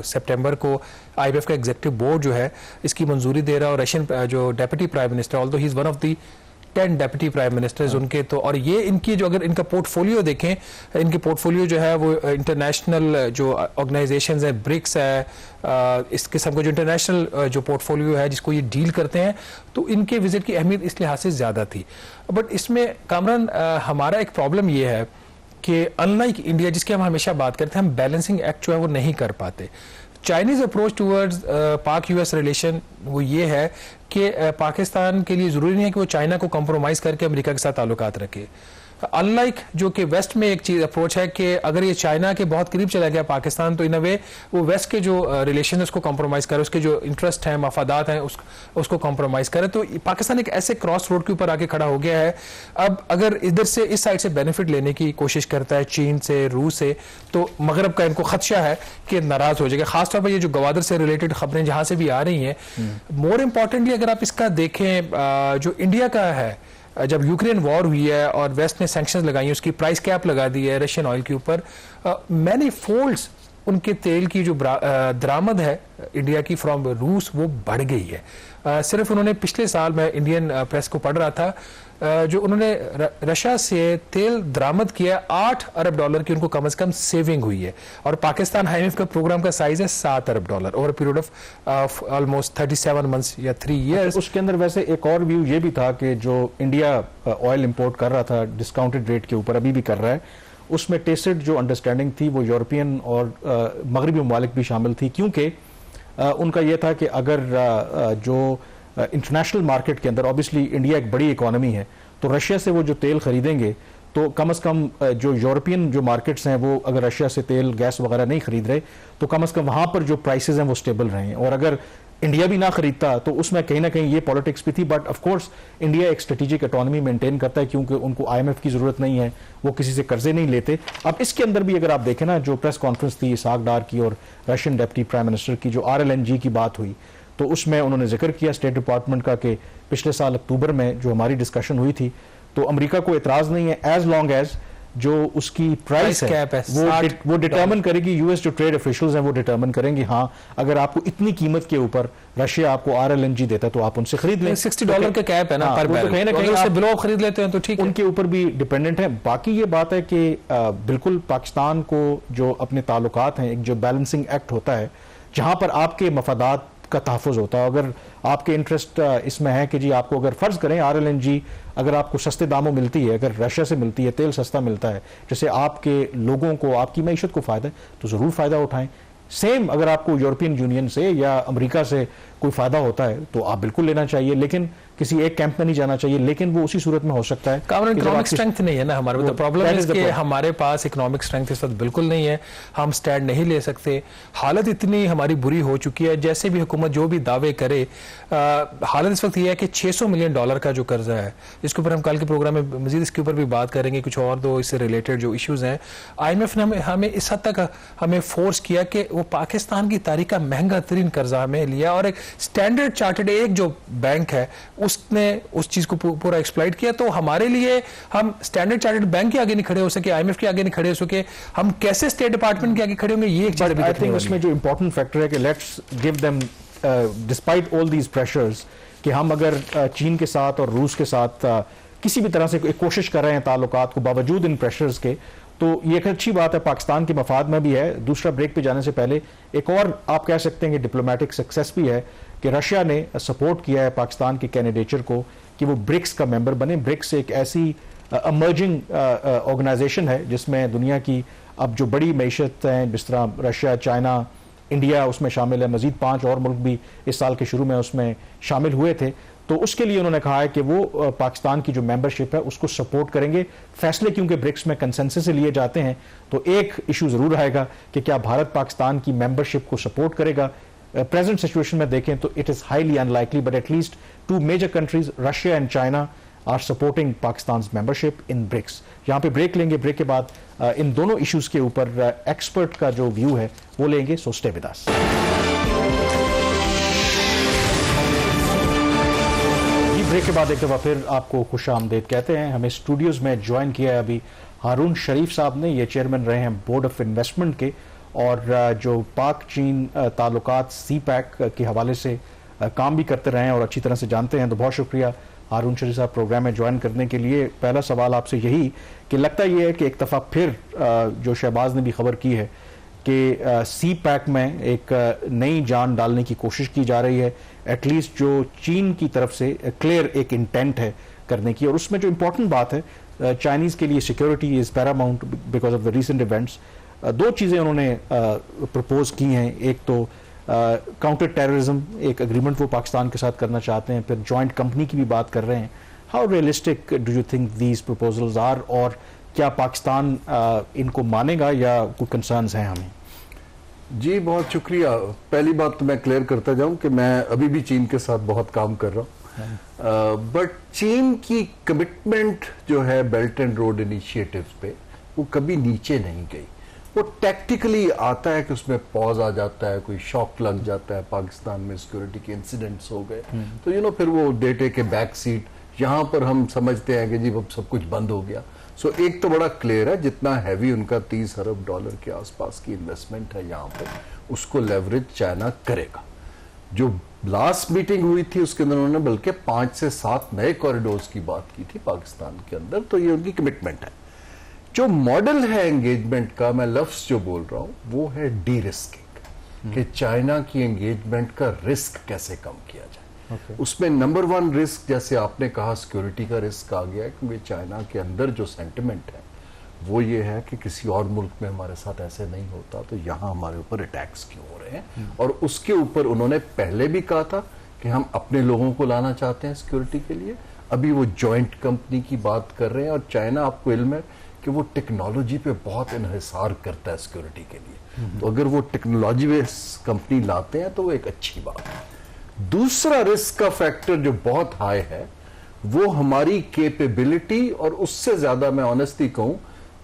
सितंबर को IMF का एग्जीक्यूटिव बोर्ड जो है इसकी मंजूरी दे रहा है, और रशियन जो deputy prime minister, although he is one of the 10 deputy prime ministers उनके, तो और ये इनकी जो अगर इनका पोर्टफोलियो देखें, इनके पोर्टफोलियो जो है वो इंटरनेशनल जो ऑर्गेनाइजेशंस है, ब्रिक्स है, इस किस्म का जो इंटरनेशनल जो पोर्टफोलियो है जिसको ये डील करते हैं, तो इनके विजिट की अहमियत इस लिहाज से ज़्यादा थी। बट इसमें कामरान हमारा एक प्रॉब्लम ये है कि अनलाइक इंडिया जिसकी हम हमेशा बात करते हैं, हम बैलेंसिंग एक्ट जो है वो नहीं कर पाते। चाइनीज अप्रोच टूवर्ड्स पाक US रिलेशन वो ये है कि पाकिस्तान के लिए ज़रूरी नहीं है कि वो चाइना को कॉम्प्रोमाइज़ करके अमेरिका के साथ ताल्लुकात रखे। अनलाइक जो कि वेस्ट में एक चीज़ अप्रोच है कि अगर ये चाइना के बहुत करीब चला गया पाकिस्तान, तो इन अ वे वो वेस्ट के जो रिलेशन है उसको कॉम्प्रोमाइज़ करे, उसके जो इंटरेस्ट हैं, मफादात हैं, उसको कॉम्प्रोमाइज़ करे। तो पाकिस्तान एक ऐसे क्रॉस रोड के ऊपर आके खड़ा हो गया है। अब अगर इधर से इस साइड से बेनिफिट लेने की कोशिश करता है चीन से, रूस से, तो मगरब का इनको खदशा है कि नाराज़ हो जाएगा। खासतौर पर ये जो गवादर से रिलेटेड खबरें जहाँ से भी आ रही हैं, मोर इम्पॉर्टेंटली अगर आप इसका देखें, जो इंडिया का है, जब यूक्रेन वॉर हुई है और वेस्ट ने सैंक्शंस लगाई हैं, उसकी प्राइस कैप लगा दी है रशियन ऑयल के ऊपर, मैनी फोल्ड्स उनके तेल की जो दरामद है इंडिया की फ्रॉम रूस वो बढ़ गई है। सिर्फ उन्होंने पिछले साल, मैं इंडियन प्रेस को पढ़ रहा था, जो उन्होंने रशिया से तेल दरामद किया, $8 अरब की उनको कम से कम सेविंग हुई है। और पाकिस्तान IMF का प्रोग्राम का साइज है $7 अरब over period of almost 37 months या 3 ईयर्स। उसके अंदर वैसे एक और व्यू ये भी था कि जो इंडिया ऑयल इंपोर्ट कर रहा था डिस्काउंटेड रेट के ऊपर, अभी भी कर रहा है, उसमें टेसिड जो अंडरस्टैंडिंग थी वो यूरोपियन और मगरबी ममालिक भी शामिल थी, क्योंकि उनका यह था कि अगर जो इंटरनेशनल मार्केट के अंदर, ऑब्वियसली इंडिया एक बड़ी इकोनॉमी है, तो रशिया से वो जो तेल खरीदेंगे तो कम से कम जो यूरोपियन जो मार्केट्स हैं वो अगर रशिया से तेल गैस वगैरह नहीं खरीद रहे तो कम से कम वहाँ पर जो प्राइसेस हैं वो स्टेबल रहें। और अगर इंडिया भी ना खरीदता तो उसमें कहीं ना कहीं ये पॉलिटिक्स भी थी। बट ऑफ कोर्स इंडिया एक स्ट्रेटेजिक इकोनॉमी मेंटेन करता है, क्योंकि उनको IMF की जरूरत नहीं है, वो किसी से कर्जे नहीं लेते। अब इसके अंदर भी अगर आप देखें ना, जो प्रेस कॉन्फ्रेंस थी इसहाक डार की और रशियन डेप्टी प्राइम मिनिस्टर की, जो RLNG की बात हुई, तो उसमें उन्होंने जिक्र किया स्टेट डिपार्टमेंट का कि पिछले साल अक्टूबर में जो हमारी डिस्कशन हुई थी, तो अमेरिका को एतराज नहीं है एज लॉन्ग एज जो उसकी प्राइस है वो डिटर्मिन करेगी, US जो ट्रेड ऑफिशियल्स हैं वो डिटर्मिन करेंगे, हाँ अगर आपको इतनी कीमत के ऊपर रशिया आपको RLNG देता है तो आप उनसे खरीद लें। $60 का कैप है ना पर बैरल, कहीं ना कहीं उससे बिलो खरीद लेते हैं तो ठीक है, उनके ऊपर भी डिपेंडेंट है। बाकी ये बात है कि बिल्कुल पाकिस्तान को जो अपने ताल्लुकात हैं, एक जो बैलेंसिंग एक्ट होता है जहां पर आपके मफादात का तहफ़्फ़ुज़ होता है, अगर आपके इंटरेस्ट इसमें है कि जी आपको अगर फ़र्ज़ करें RLNG अगर आपको सस्ते दामों मिलती है, अगर रशिया से मिलती है, तेल सस्ता मिलता है, जैसे आपके लोगों को, आपकी मईशत को फ़ायदा है, तो ज़रूर फ़ायदा उठाएं। सेम अगर आपको यूरोपियन यूनियन से या अमेरिका से कोई फ़ायदा होता है तो आप बिल्कुल लेना चाहिए, लेकिन किसी एक कैंप में नहीं जाना चाहिए। लेकिन वो उसी सूरत में हो सकता है इकोनॉमिक स्ट्रेंथ नहीं है ना हमारे, तो प्रॉब्लम है कि हमारे पास इकोनॉमिक स्ट्रेंथ इस वक्त बिल्कुल नहीं है, हम स्टैंड नहीं ले सकते। हालत इतनी हमारी बुरी हो चुकी है, जैसे भी हुकूमत जो भी दावे करे, हालत इस वक्त ये है कि $600 मिलियन का जो कर्जा है, इसके ऊपर हम कल के प्रोग्राम में मजीद इसके ऊपर भी बात करेंगे, कुछ और दो इससे रिलेटेड जो इश्यूज हैं। IMF ने हमें इस हद तक हमें फोर्स किया कि वो पाकिस्तान की तारीख का महंगा तरीन कर्जा हमें लिया, और एक स्टैंडर्ड चार्टर्ड एक जो बैंक है उसने उस चीज को पूरा एक्सप्लॉइट किया। तो हमारे लिए हम स्टैंडर्ड चार्टर्ड बैंक के आगे नहीं खड़े हो सके, IMF के आगे नहीं खड़े हो सके, हम कैसे स्टेट डिपार्टमेंट के आगे खड़े होंगे, ये एक चीज आई थिंक उसमें जो इंपॉर्टेंट फैक्टर है कि let's give them despite all these pressures, कि हम अगर चीन के साथ और रूस के साथ किसी भी तरह से एक कोशिश कर रहे हैं ताल्लुकात को बावजूद इन प्रेशर्स के, तो ये एक अच्छी बात है, पाकिस्तान के मफाद में भी है। दूसरा, ब्रेक पे जाने से पहले एक और आप कह सकते हैं कि डिप्लोमेटिक सक्सेस भी है कि रशिया ने सपोर्ट किया है पाकिस्तान के कैंडिडेचर को कि वो ब्रिक्स का मेंबर बने। ब्रिक्स एक ऐसी इमर्जिंग ऑर्गेनाइजेशन है जिसमें दुनिया की अब जो बड़ी मईशत हैं, जिस तरह रशिया, चाइना, इंडिया उसमें शामिल है, मजीद 5 और मुल्क भी इस साल के शुरू में उसमें शामिल हुए थे। तो उसके लिए उन्होंने कहा है कि वो पाकिस्तान की जो मेंबरशिप है उसको सपोर्ट करेंगे। फैसले क्योंकि ब्रिक्स में कंसेंसस से लिए जाते हैं, तो एक इशू जरूर आएगा कि क्या भारत पाकिस्तान की मेंबरशिप को सपोर्ट करेगा। प्रेजेंट सिचुएशन में देखें तो it is highly unlikely, but at least 2 major countries Russia and China are supporting Pakistan membership in BRICS. यहाँ पे ब्रेक लेंगे, ब्रेक के बाद इन दोनों इश्यूज के ऊपर एक्सपर्ट का जो व्यू है वो लेंगे। So stay with us. Break के बाद एक दफ़ा फिर आपको खुश आमदेद कहते हैं। हमें स्टूडियोज़ में ज्वाइन किया है अभी हारून शरीफ साहब ने। ये चेयरमैन रहे हैं बोर्ड ऑफ इन्वेस्टमेंट के, और जो पाक चीन ताल्लुकात CPEC के हवाले से काम भी करते रहे हैं और अच्छी तरह से जानते हैं। तो बहुत शुक्रिया हारून शरीफ साहब प्रोग्राम में ज्वाइन करने के लिए। पहला सवाल आपसे यही कि लगता ये है कि एक दफ़ा फिर जो शहबाज ने भी खबर की है कि CPEC में एक नई जान डालने की कोशिश की जा रही है, एटलीस्ट जो चीन की तरफ से क्लियर एक इंटेंट है करने की। और उसमें जो इम्पोर्टेंट बात है, चाइनीज़ के लिए security is Paramount because of the recent events. दो चीज़ें उन्होंने प्रपोज की हैं। एक तो काउंटर टेररिज्म एक एग्रीमेंट वो पाकिस्तान के साथ करना चाहते हैं, फिर जॉइंट कंपनी की भी बात कर रहे हैं। How realistic do you think these proposals are, और क्या पाकिस्तान इनको मानेगा या कोई कंसर्न्स हैं हमें? जी बहुत शुक्रिया। पहली बात तो मैं क्लियर करता जाऊं कि मैं अभी भी चीन के साथ बहुत काम कर रहा हूं, बट चीन की कमिटमेंट जो है बेल्ट एंड रोड इनिशिएटिव्स पे वो कभी नीचे नहीं गई। वो टैक्टिकली आता है कि उसमें पॉज आ जाता है, कोई शॉक लग जाता है, पाकिस्तान में सिक्योरिटी के इंसिडेंट्स हो गए तो फिर वो they take a back seat. यहां पर हम समझते हैं कि जी अब सब कुछ बंद हो गया। सो एक तो बड़ा क्लियर है, जितना हैवी उनका $30 अरब के आसपास की इन्वेस्टमेंट है यहाँ पर, उसको लेवरेज चाइना करेगा। जो लास्ट मीटिंग हुई थी उसके अंदर उन्होंने बल्कि 5 से 7 नए कॉरिडोर्स की बात की थी पाकिस्तान के अंदर, तो ये उनकी कमिटमेंट है। जो मॉडल है एंगेजमेंट का, मैं लफ्ज जो बोल रहा हूं वो है डी रिस्किंग, कि चाइना की एंगेजमेंट का रिस्क कैसे कम किया जाए। उसमें नंबर 1 रिस्क, जैसे आपने कहा, सिक्योरिटी का रिस्क आ गया है, क्योंकि चाइना के अंदर जो सेंटिमेंट है वो ये है कि किसी और मुल्क में हमारे साथ ऐसे नहीं होता तो यहाँ हमारे ऊपर अटैक्स क्यों हो रहे हैं। और उसके ऊपर उन्होंने पहले भी कहा था कि हम अपने लोगों को लाना चाहते हैं सिक्योरिटी के लिए। अभी वो जॉइंट कंपनी की बात कर रहे हैं, और चाइना, आपको इल्म है कि वो टेक्नोलॉजी पे बहुत इन्हिसार करता है सिक्योरिटी के लिए। तो अगर वो टेक्नोलॉजी बेस्ड कंपनी लाते हैं तो वो एक अच्छी बात है। दूसरा रिस्क का फैक्टर जो बहुत हाई है वो हमारी कैपेबिलिटी, और उससे ज्यादा मैं ऑनेस्टली कहूं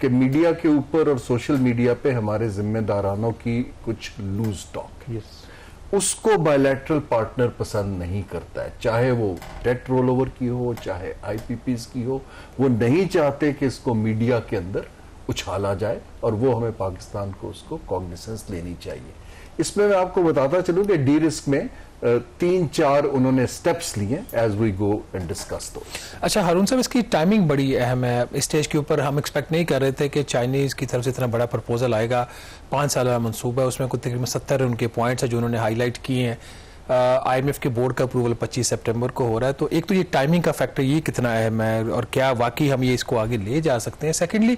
कि मीडिया के ऊपर और सोशल मीडिया पे हमारे जिम्मेदारानों की कुछ लूज टॉक। उसको बायलैटरल पार्टनर पसंद नहीं करता है, चाहे वो डेट रोल ओवर की हो, चाहे IPPs की हो। वो नहीं चाहते कि इसको मीडिया के अंदर उछाला जाए, और वो हमें पाकिस्तान को उसको कॉग्निसेंस लेनी चाहिए। इसमें मैं आपको बताता चलूं कि डी रिस्क में 3-4 उन्होंने स्टेप्स लिए as we go and discuss दो। अच्छा हारून साहब, इसकी टाइमिंग बड़ी अहम है। स्टेज के ऊपर हम एक्सपेक्ट नहीं कर रहे थे कि चाइनीज़ की तरफ से इतना बड़ा प्रपोजल आएगा। 5 साल का मनसूबा है, उसमें कुछ तकरीबन 70 उनके पॉइंट्स हैं जो उन्होंने हाईलाइट किए हैं। IMF के बोर्ड का अप्रूवल 25 सितंबर को हो रहा है। तो एक तो ये टाइमिंग का फैक्टर ये कितना अहम है, और क्या वाकई हम ये इसको आगे ले जा सकते हैं। सेकेंडली,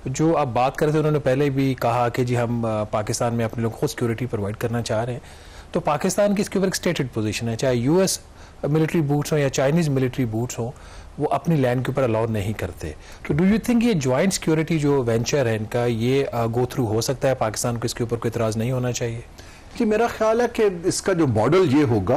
जो आप बात कर रहे थे, उन्होंने पहले भी कहा कि जी हम पाकिस्तान में अपने लोगों को सिक्योरिटी प्रोवाइड करना चाह रहे हैं। तो पाकिस्तान की इसके ऊपर एक स्टेटेड पोजीशन है, चाहे US मिलिट्री बूट्स हों या चाइनीज़ मिलिट्री बूट्स हों, वो अपनी लैंड के ऊपर अलाउ नहीं करते। तो डू यू थिंक ये जॉइंट सिक्योरिटी जो वेंचर है इनका, ये गो थ्रू हो सकता है? पाकिस्तान को इसके ऊपर कोई इतराज़ नहीं होना चाहिए? जी मेरा ख्याल है कि इसका जो मॉडल ये होगा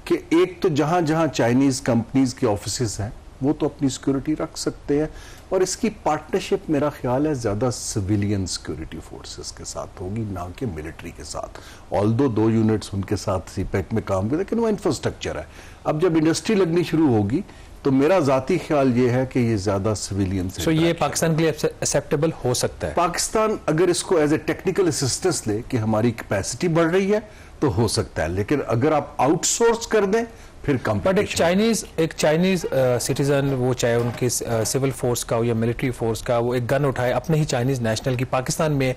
कि एक तो जहां जहां चाइनीज कंपनीज के ऑफिसेज हैं वो तो अपनी सिक्योरिटी रख सकते हैं, और इसकी पार्टनरशिप मेरा ख्याल है ज़्यादा सिविलियन सिक्योरिटी फोर्सेस के साथ होगी, ना कि मिलिट्री के साथ। ऑल्दो 2 यूनिट्स उनके साथ CPEC में काम करते हैं, लेकिन वो इंफ्रास्ट्रक्चर है। अब जब इंडस्ट्री लगनी शुरू होगी तो मेरा जाती ख्याल ये है कि ये ज़्यादा सिविलियन से। सो ये पाकिस्तान के लिए एक्सेप्टेबल हो सकता है? पाकिस्तान अगर इसको एज ए टेक्निकल असिस्टेंस ले कि हमारी कैपेसिटी बढ़ रही है तो हो सकता है, लेकिन अगर आप आउटसोर्स कर दें फिर बट एक चाइनीज सिटीजन, वो चाहे उनके सिविल फोर्स का हो या मिलिट्री फोर्स का, वो एक गन उठाए अपने ही चाइनीज नेशनल की, पाकिस्तान में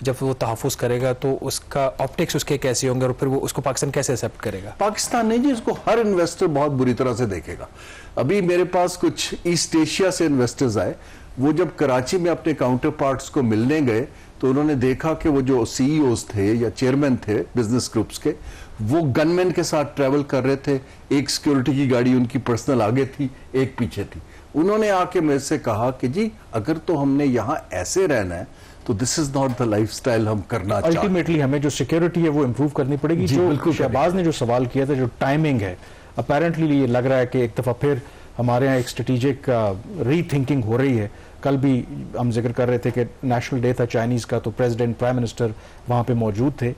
जब वो तहफ़्फ़ुज़ करेगा तो उसका ऑप्टिक्स उसके कैसे होंगे, और फिर वो उसको पाकिस्तान कैसे एक्सेप्ट करेगा? पाकिस्तान नहीं जी, इसको हर इन्वेस्टर बहुत बुरी तरह से देखेगा। अभी मेरे पास कुछ ईस्ट एशिया से इन्वेस्टर्स आए, वो जब कराची में अपने काउंटर पार्ट्स को मिलने गए तो उन्होंने देखा कि वो जो CEOs थे या चेयरमैन थे बिजनेस ग्रुप्स के, वो गनमैन के साथ ट्रैवल कर रहे थे। एक सिक्योरिटी की गाड़ी उनकी पर्सनल आगे थी, एक पीछे थी। उन्होंने आके मेरे से कहा कि जी अगर तो हमने यहाँ ऐसे रहना है तो this is not the lifestyle हम करना चाहते। अल्टीमेटली हमें जो सिक्योरिटी है वो इम्प्रूव करनी पड़ेगी। जो शहबाज ने जो सवाल किया था, जो टाइमिंग है, अपेरेंटली ये लग रहा है कि एक दफ़ा फिर हमारे यहाँ एक स्ट्रेटेजिक रीथिंकिंग हो रही है। कल भी हम जिक्र कर रहे थे कि नेशनल डे था चाइनीज़ का, तो प्रेसिडेंट, प्राइम मिनिस्टर वहाँ पे मौजूद थे।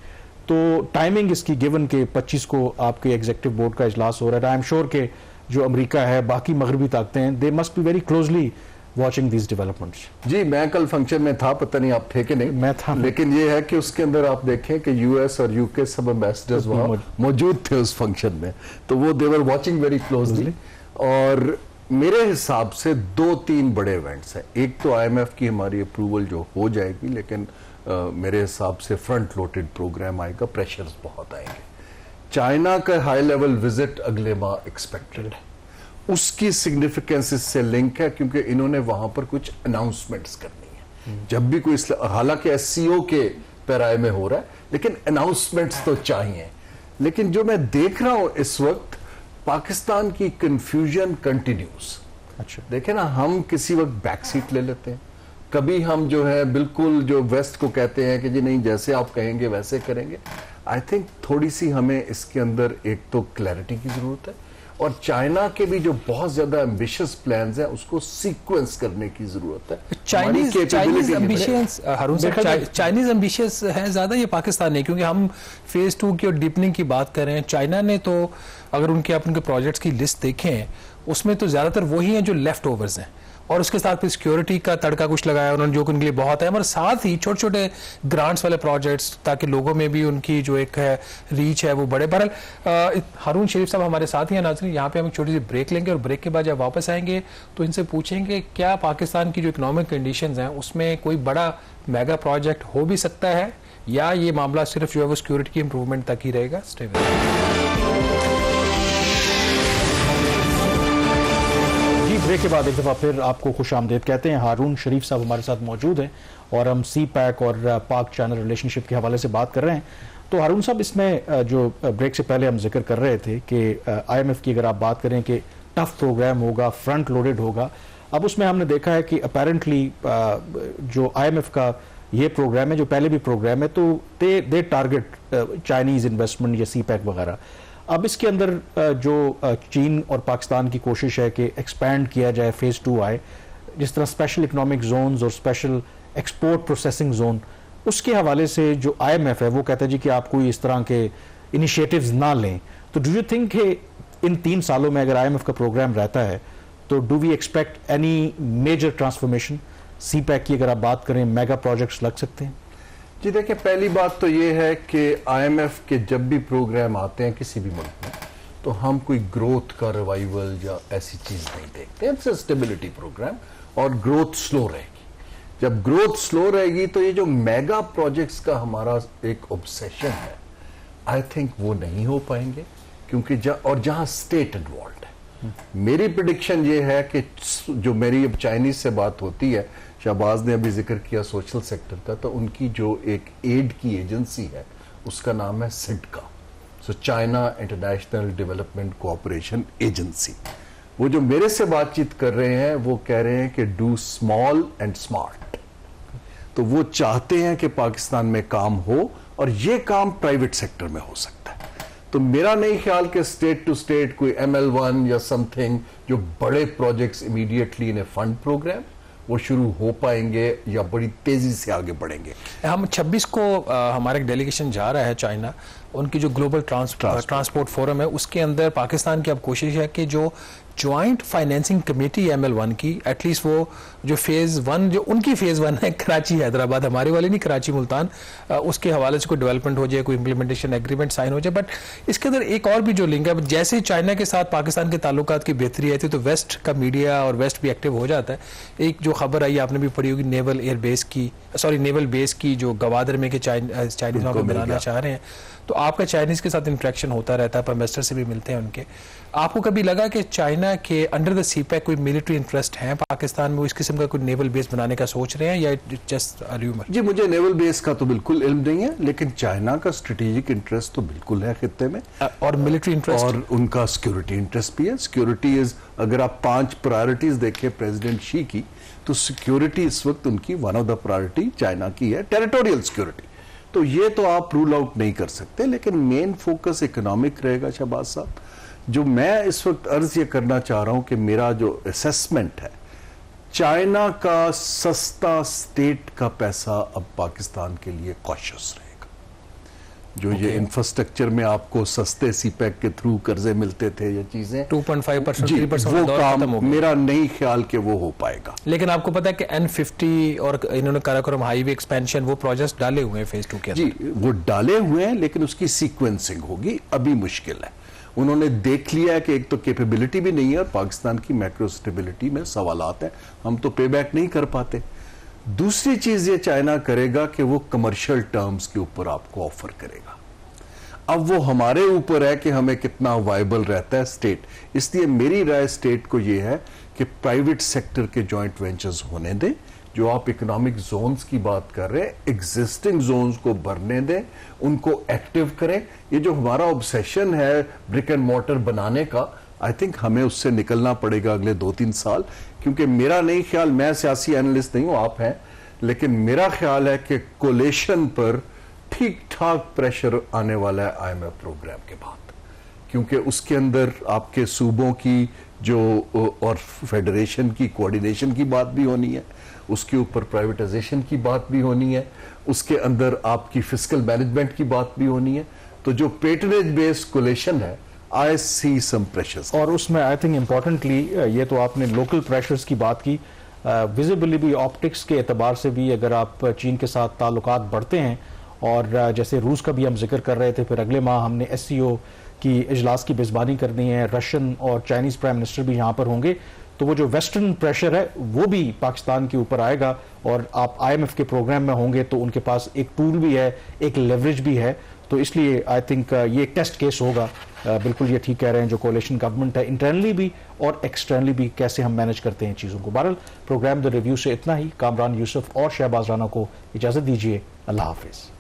तो टाइमिंग इसकी गिवन के 25 को आपके एग्जीक्यूटिव बोर्ड का इजलास हो रहा है। आई एम श्योर के जो अमेरिका है, बाकी मगरबी ताकतें हैं, they must be very closely watching these developments. जी, मैं कल फंक्शन में था, पता नहीं आप थे कि नहीं। मैं था। लेकिन ये है कि उसके अंदर आप देखें कि यूएस और यूके सब एम्बेसडर्स वहाँ मौजूद थे उस फंक्शन में, तो वो देवर वाचिंग वेरी क्लोजली। और मेरे हिसाब से 2-3 बड़े इवेंट्स हैं। एक तो आईएमएफ की हमारी अप्रूवल जो हो जाएगी, लेकिन मेरे हिसाब से फ्रंट लोडेड प्रोग्राम आएगा, प्रेशर्स बहुत आएंगे। चाइना का हाई लेवल विजिट अगले माह एक्सपेक्टेड है, उसकी सिग्निफिकेंस इससे लिंक है क्योंकि इन्होंने वहां पर कुछ अनाउंसमेंट्स करनी है। जब भी कोई, हालांकि एससीओ के पैराए में हो रहा है, लेकिन अनाउंसमेंट्स तो चाहिए। लेकिन जो मैं देख रहा हूं इस वक्त, पाकिस्तान की कंफ्यूजन कंटिन्यूस। अच्छा, देखे ना, हम किसी वक्त बैक सीट ले लेते हैं, कभी हम जो है बिल्कुल जो वेस्ट को कहते हैं कि जी नहीं, जैसे आप कहेंगे वैसे करेंगे। आई थिंक थोड़ी सी हमें इसके अंदर एक तो क्लैरिटी की जरूरत है, और चाइना के भी जो बहुत ज्यादा एम्बिशियस प्लान्स हैं उसको सीक्वेंस करने की जरूरत है। चाइनीज एम्बिशियस, हारून साहब, चाइनीज एम्बिशियस है ज्यादा, ये पाकिस्तान नहीं, क्योंकि हम फेज 2 की और डीपनिंग की बात कर रहे हैं। चाइना ने तो, अगर आप उनके प्रोजेक्ट्स की लिस्ट देखें, उसमें तो ज्यादातर वही हैं जो लेफ्ट ओवर्स हैं, और उसके साथ फिर सिक्योरिटी का तड़का कुछ लगाया उन्होंने, जो उनके लिए बहुत है, मगर साथ ही छोटे छोटे ग्रांट्स वाले प्रोजेक्ट्स, ताकि लोगों में भी उनकी जो एक है रीच है वो बढ़े। बहरहाल हारून शरीफ साहब हमारे साथ ही हैं। नाज़रीन, यहाँ पे हम एक छोटी सी ब्रेक लेंगे, और ब्रेक के बाद जब वापस आएंगे तो इनसे पूछेंगे क्या पाकिस्तान की जो इकोनॉमिक कंडीशंस हैं उसमें कोई बड़ा मेगा प्रोजेक्ट हो भी सकता है, या ये मामला सिर्फ जो है वो सिक्योरिटी की इंप्रूवमेंट तक ही रहेगा। Stay with us. ब्रेक के बाद एक दफ़ा फिर आपको खुश आमदेद कहते हैं। हारून शरीफ साहब हमारे साथ मौजूद हैं, और हम सी पैक और पाक चाइना रिलेशनशिप के हवाले से बात कर रहे हैं। तो हारून साहब, इसमें जो ब्रेक से पहले हम जिक्र कर रहे थे कि आईएमएफ की अगर आप बात करें कि टफ प्रोग्राम होगा, फ्रंट लोडेड होगा, अब उसमें हमने देखा है कि अपेरेंटली जो आईएमएफ का ये प्रोग्राम है, जो पहले भी प्रोग्राम है, तो दे टारगेट चाइनीज इन्वेस्टमेंट या सी पैक वगैरह। अब इसके अंदर जो चीन और पाकिस्तान की कोशिश है कि एक्सपैंड किया जाए, फेज 2 आए, जिस तरह स्पेशल इकोनॉमिक जोन्स और स्पेशल एक्सपोर्ट प्रोसेसिंग जोन, उसके हवाले से जो आईएमएफ है वो कहता है जी कि आप कोई इस तरह के इनिशिएटिव्स ना लें। तो डू यू थिंक कि इन 3 सालों में अगर आईएमएफ का प्रोग्राम रहता है तो do we expect any major transformation? CPEC की अगर आप बात करें, मेगा प्रोजेक्ट्स लग सकते हैं? जी देखिए, पहली बात तो ये है कि आईएमएफ के जब भी प्रोग्राम आते हैं किसी भी मुल्क में, तो हम कोई ग्रोथ का रिवाइवल या ऐसी चीज नहीं देखते। इट्स अ स्टेबिलिटी प्रोग्राम, और ग्रोथ स्लो रहेगी। जब ग्रोथ स्लो रहेगी तो ये जो मेगा प्रोजेक्ट्स का हमारा एक ऑब्सेशन है, आई थिंक वो नहीं हो पाएंगे, क्योंकि और जहां स्टेट इन्वॉल्व है। मेरी प्रेडिक्शन ये है कि जो मेरी अब चाइनीज से बात होती है, शहबाज ने अभी जिक्र किया सोशल सेक्टर का, तो उनकी जो एक एड की एजेंसी है उसका नाम है CIDCA, so China international development cooperation agency. वो जो मेरे से बातचीत कर रहे हैं वो कह रहे हैं कि डू स्मॉल एंड स्मार्ट। तो वो चाहते हैं कि पाकिस्तान में काम हो, और ये काम प्राइवेट सेक्टर में हो सकता है। तो मेरा नहीं ख्याल कि स्टेट टू स्टेट कोई ML1 या समथिंग, जो बड़े projects immediately in a fund program, वो शुरू हो पाएंगे या बड़ी तेजी से आगे बढ़ेंगे। हम 26 को हमारा एक डेलीगेशन जा रहा है चाइना, उनकी जो ग्लोबल ट्रांसपोर्ट फोरम है, उसके अंदर पाकिस्तान की अब कोशिश है कि जो ज्वाइंट फाइनेंसिंग कमेटी ML1 की, एटलीस्ट वो जो फेज 1, जो उनकी फेज 1 है कराची हैदराबाद, हमारी वाली नहीं, कराची मुल्तान, उसके हवाले से कोई डेवलपमेंट हो जाए, कोई इंप्लीमेंटेशन एग्रीमेंट साइन हो जाए। बट इसके अंदर एक और भी जो लिंक है, जैसे चाइना के साथ पाकिस्तान के ताल्लुकात की बेहतरी आई थी तो वेस्ट का मीडिया और वेस्ट भी एक्टिव हो जाता है। एक जो खबर आई आपने भी पढ़ी होगी, नेवल बेस की जो गवादर में के चाइनीज वहां पर बनाना चाह रहे हैं, तो आपका चाइनीज के साथ इंटरेक्शन होता रहता है, इन्वेस्टर से भी मिलते हैं उनके। आपको कभी लगा कि चाइना के अंडर द सीपैक कोई मिलिट्री इंटरेस्ट है पाकिस्तान में, इस किस्म का कोई नेवल बेस बनाने का सोच रहे हैं, या जस्ट र्यूमर? जी, मुझे नेवल बेस का तो बिल्कुल इल्म नहीं है, लेकिन चाइना का स्ट्रेटेजिक इंटरेस्ट तो बिल्कुल है खित्ते में, और मिलिट्री इंटरेस्ट, और उनका सिक्योरिटी इंटरेस्ट भी है। सिक्योरिटी इज, अगर आप 5 प्रायोरिटीज देखें प्रेसिडेंट शी की, तो सिक्योरिटी इस वक्त उनकी one of the priority China की है, टेरिटोरियल सिक्योरिटी। तो ये तो आप रूल आउट नहीं कर सकते, लेकिन मेन फोकस इकोनॉमिक रहेगा। शहबाज साहब, जो मैं इस वक्त अर्ज ये करना चाह रहा हूं कि मेरा जो असेसमेंट है, चाइना का सस्ता स्टेट का पैसा अब पाकिस्तान के लिए कॉशियस रहेगा। जो ये इंफ्रास्ट्रक्चर में आपको सस्ते सीपैक के थ्रू कर्जे मिलते थे, ये चीजें 2.5% 3% वो दौर काम खत्म हो गया। मेरा नहीं ख्याल कि वो हो पाएगा। लेकिन आपको पता है कि N50 और इन्होंने काराकोरम हाईवे एक्सपेंशन वो प्रोजेक्ट्स डाले हुए हैं फेज 2 के अंदर। जी वो डाले हुए हैं, लेकिन उसकी सीक्वेंसिंग होगी, अभी मुश्किल है। उन्होंने देख लिया है कि एक तो कैपेबिलिटी भी नहीं है और पाकिस्तान की मैक्रो स्टेबिलिटी में सवालात हैं, हम तो पे बैक नहीं कर पाते। दूसरी चीज ये चाइना करेगा कि वो कमर्शियल टर्म्स के ऊपर आपको ऑफर करेगा। अब वो हमारे ऊपर है कि हमें कितना वायबल रहता है स्टेट। इसलिए मेरी राय स्टेट को ये है कि प्राइवेट सेक्टर के जॉइंट वेंचर्स होने दें। जो आप इकोनॉमिक जोन्स की बात कर रहे हैं, एग्जिस्टिंग जोन्स को भरने दें, उनको एक्टिव करें। ये जो हमारा ऑब्सेशन है ब्रिक एंड मॉर्टर बनाने का, आई थिंक हमें उससे निकलना पड़ेगा अगले 2-3 साल। क्योंकि मेरा नहीं ख्याल, मैं सियासी एनालिस्ट नहीं हूं, आप हैं, लेकिन मेरा ख्याल है कि कोलेशन पर ठीक ठाक प्रेशर आने वाला है IMF प्रोग्राम के बाद, क्योंकि उसके अंदर आपके सूबों की जो और फेडरेशन की कोऑर्डिनेशन की बात भी होनी है, उसके ऊपर प्राइवेटाइजेशन की बात भी होनी है, उसके अंदर आपकी फिस्कल मैनेजमेंट की बात भी होनी है। तो जो पेटरेज बेस्ड कोलेशन है, आई सी सम प्रेशर्स। और उसमें आई थिंक इम्पोर्टेंटली ये तो आपने लोकल प्रेशर्स की बात की, विजिबली भी ऑप्टिक्स के एतबार से भी अगर आप चीन के साथ ताल्लुकात बढ़ते हैं, और जैसे रूस का भी हम जिक्र कर रहे थे, फिर अगले माह हमने SCO की इजलास की मेजबानी करनी है, रशियन और चाइनीज प्राइम मिनिस्टर भी यहाँ पर होंगे, तो वो जो वेस्टर्न प्रेशर है वो भी पाकिस्तान के ऊपर आएगा। और आप IMF के प्रोग्राम में होंगे तो उनके पास एक टूल भी है, एक लेवरेज भी है। तो इसलिए आई थिंक ये टेस्ट केस होगा। बिल्कुल ये ठीक कह रहे हैं जो कोalition गवर्नमेंट है, इंटरनली भी और एक्सटर्नली भी कैसे हम मैनेज करते हैं चीज़ों को। बहरहाल प्रोग्राम द रिव्यू से इतना ही। कामरान यूसुफ और शहबाज राना को इजाज़त दीजिए। अल्लाह हाफिज़।